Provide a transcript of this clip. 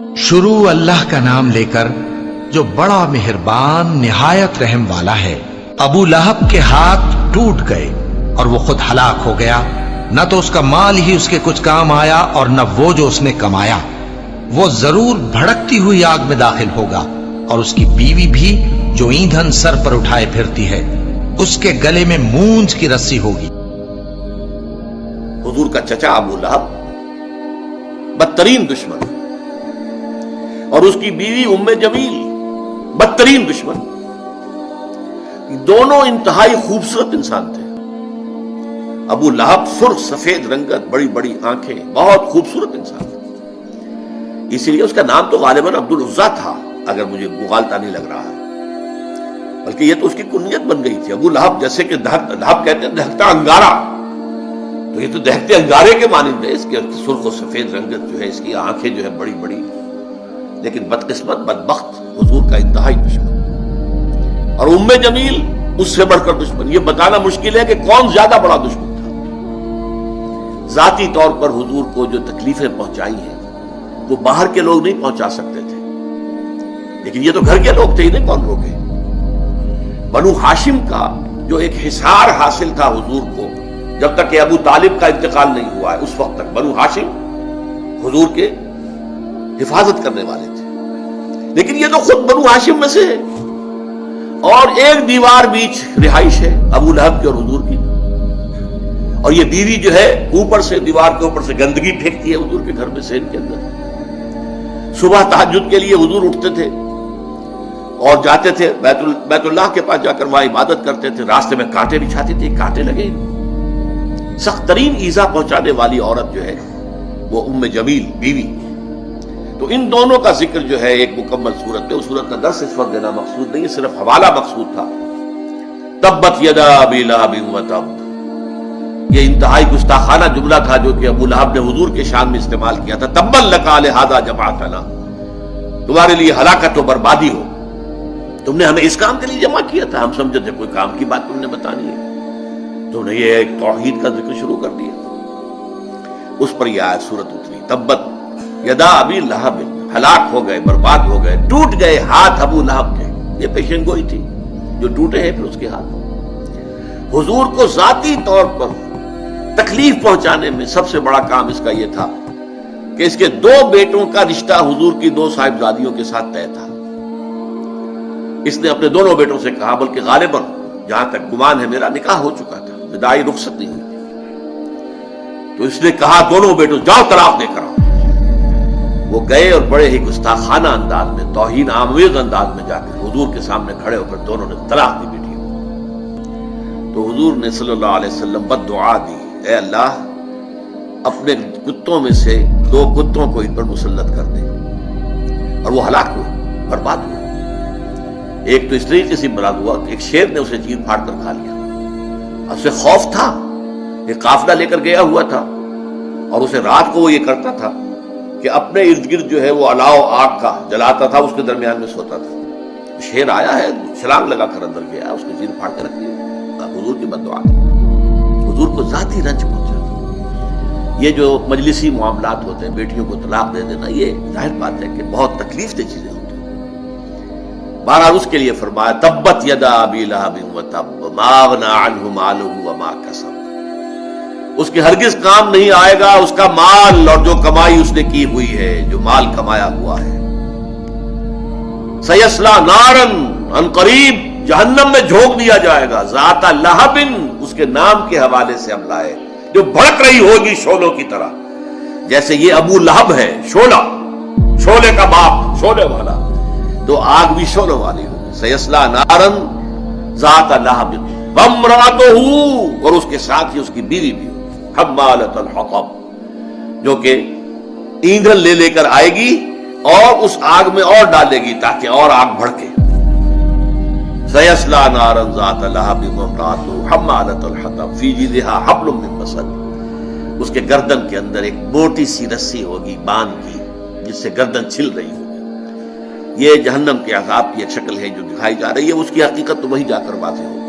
شروع اللہ کا نام لے کر جو بڑا مہربان نہایت رحم والا ہے۔ ابو لہب کے ہاتھ ٹوٹ گئے اور وہ خود ہلاک ہو گیا، نہ تو اس کا مال ہی اس کے کچھ کام آیا اور نہ وہ جو اس نے کمایا۔ وہ ضرور بھڑکتی ہوئی آگ میں داخل ہوگا، اور اس کی بیوی بھی جو ایندھن سر پر اٹھائے پھرتی ہے، اس کے گلے میں مونج کی رسی ہوگی۔ حضور کا چچا ابو لہب بدترین دشمن، اور اس کی بیوی ام جمیل بدترین دشمن، دونوں انتہائی خوبصورت انسان تھے۔ ابو لہب سرخ سفید رنگت، بڑی بڑی آنکھیں، بہت خوبصورت انسان تھا، اسی لیے اس کا نام تو غالباً عبد العزیٰ تھا، اگر مجھے مغالطہ نہیں لگ رہا ہے، بلکہ یہ تو اس کی کنیت بن گئی تھی۔ ابو لہب جیسے کہ لہب کہتے ہیں دہکتا انگارہ، تو یہ تو دہکتے انگارے کے مانند ہے۔ اس کے سرخ و سفید رنگت جو ہے، اس کی آنکھیں جو ہے بڑی بڑی، لیکن بدقسمت بدبخت حضور کا انتہائی دشمن، اور ام جمیل اس سے بڑھ کر دشمن۔ یہ بتانا مشکل ہے کہ کون زیادہ بڑا دشمن تھا۔ ذاتی طور پر حضور کو جو تکلیفیں پہنچائی ہیں وہ باہر کے لوگ نہیں پہنچا سکتے تھے، لیکن یہ تو گھر کے لوگ تھے، انہیں کون روکے۔ بنو ہاشم کا جو ایک حصار حاصل تھا حضور کو، جب تک کہ ابو طالب کا انتقال نہیں ہوا ہے، اس وقت تک بنو ہاشم حضور کے حفاظت کرنے والے تھے، لیکن یہ تو خود بنو ہاشم میں سے ہے، اور ایک دیوار بیچ رہائش ہے ابو لہب کی اور حضور کی، اور یہ بیوی جو ہے اوپر سے دیوار کے اوپر سے گندگی پھینکتی ہے حضور کے گھر میں سے، ان کے اندر۔ صبح تہجد کے لیے حضور اٹھتے تھے اور جاتے تھے بیت اللہ کے پاس، جا کر وہاں عبادت کرتے تھے، راستے میں کانٹے بچھاتی تھی، کانٹے لگے۔ سخت ترین ایذا پہنچانے والی عورت جو ہے وہ ام جمیل بیوی۔ تو ان دونوں کا ذکر جو ہے ایک مکمل صورت میں، اس صورت کا درس اس وقت دینا مقصود نہیں، صرف حوالہ مقصود تھا۔ تبت یدا ابی لہب وتب، یہ انتہائی گستاخانہ جملہ تھا جو کہ ابو لہب نے حضور کے شان میں استعمال کیا تھا۔ تبا لک لہذا جمعتنا، تمہارے لیے ہلاکت و بربادی ہو، تم نے ہمیں اس کام کے لیے جمع کیا تھا، ہم سمجھے تھے کوئی کام کی بات تم نے بتانی ہے، تم نے یہ ایک توحید کا ذکر شروع کر دیا۔ اس پر یہ آیت سورت اتری، تبت یدا ابی لہب، ہلاک ہو گئے، برباد ہو گئے، ٹوٹ گئے ہاتھ ابو لہب کے۔ یہ پیشن گوئی تھی جو ٹوٹے ہیں پھر اس کے ہاتھ۔ حضور کو ذاتی طور پر تکلیف پہنچانے میں سب سے بڑا کام اس کا یہ تھا کہ اس کے دو بیٹوں کا رشتہ حضور کی دو صاحبزادیوں کے ساتھ طے تھا۔ اس نے اپنے دونوں بیٹوں سے کہا، بلکہ غالباً جہاں تک گمان ہے میرا نکاح ہو چکا تھا، وداعی رخصت نہیں ہوئی تھی، تو اس نے کہا دونوں بیٹوں جاؤ طلاق دے کر آؤ۔ وہ گئے اور بڑے ہی گستاخانہ انداز میں، توہین آمیز انداز میں جا کر حضور کے سامنے کھڑے ہو کر دونوں نے طلاق دی بیٹیوں کو۔ تو حضور نے صلی اللہ علیہ وسلم بد دعا دی، اے اللہ اپنے کتوں میں سے دو کتوں کو ان پر مسلط کر دے، اور وہ ہلاک ہوئے، برباد ہوئے۔ ایک تو اس طریقے سے برباد ہوا کہ ایک شیر نے اسے چیر پھاڑ کر کھا لیا، اسے خوف تھا، ایک قافلہ لے کر گیا ہوا تھا، اور اسے رات کو وہ یہ کرتا تھا کہ اپنے ارد گرد جو ہے وہ الاؤ آگ کا جلاتا تھا، اس کے درمیان میں سوتا تھا۔ شیر آیا ہے، چھلانگ لگا کر اندر گیا، اس کے چیر پھاڑ کے رکھ دیا۔ حضور کی بد دعا تھی، حضور کو ذاتی رنج پہنچا تھا۔ یہ جو مجلسی معاملات ہوتے ہیں، بیٹیوں کو طلاق دے دینا، یہ ظاہر بات ہے کہ بہت تکلیف دہ چیزیں ہوتی ہیں۔ بہرحال اس کے لیے فرمایا تبت یدا ابی لہب وتب ما اغنی عنہ مالہ وما کسب، اس کے ہرگز کام نہیں آئے گا اس کا مال اور جو کمائی اس نے کی ہوئی ہے، جو مال کمایا ہوا ہے۔ سیصلی نارا، ان قریب جہنم میں جھونک دیا جائے گا، ذات لہب، اس کے نام کے حوالے سے ہم لائے، جو بھڑک رہی ہوگی شعلوں کی طرح، جیسے یہ ابو لہب ہے شعلہ، شعلے کا باپ، شعلے والا، تو آگ بھی شعلوں والی ہوگی۔ سیصلی نارا ذات لہب وامرأتہ، اور اس کے ساتھ ہی اس کی بیوی بھی، حمالۃ الحطب، جو کہ ایندھن لے لے کر آئے گی اور اس آگ میں اور ڈالے گی تاکہ اور آگ بھڑکے۔ سیصلی نارا ذات لہب وامرأتہ حمالۃ الحطب فی جیدہا حبل من مسد، اس کے گردن کے اندر ایک موٹی سی رسی ہوگی باندھ کی، جس سے گردن چھل رہی ہوگی۔ یہ جہنم کے عذاب کی ایک شکل ہے جو دکھائی جا رہی ہے، اس کی حقیقت تو وہی جا کر واضح ہوگی۔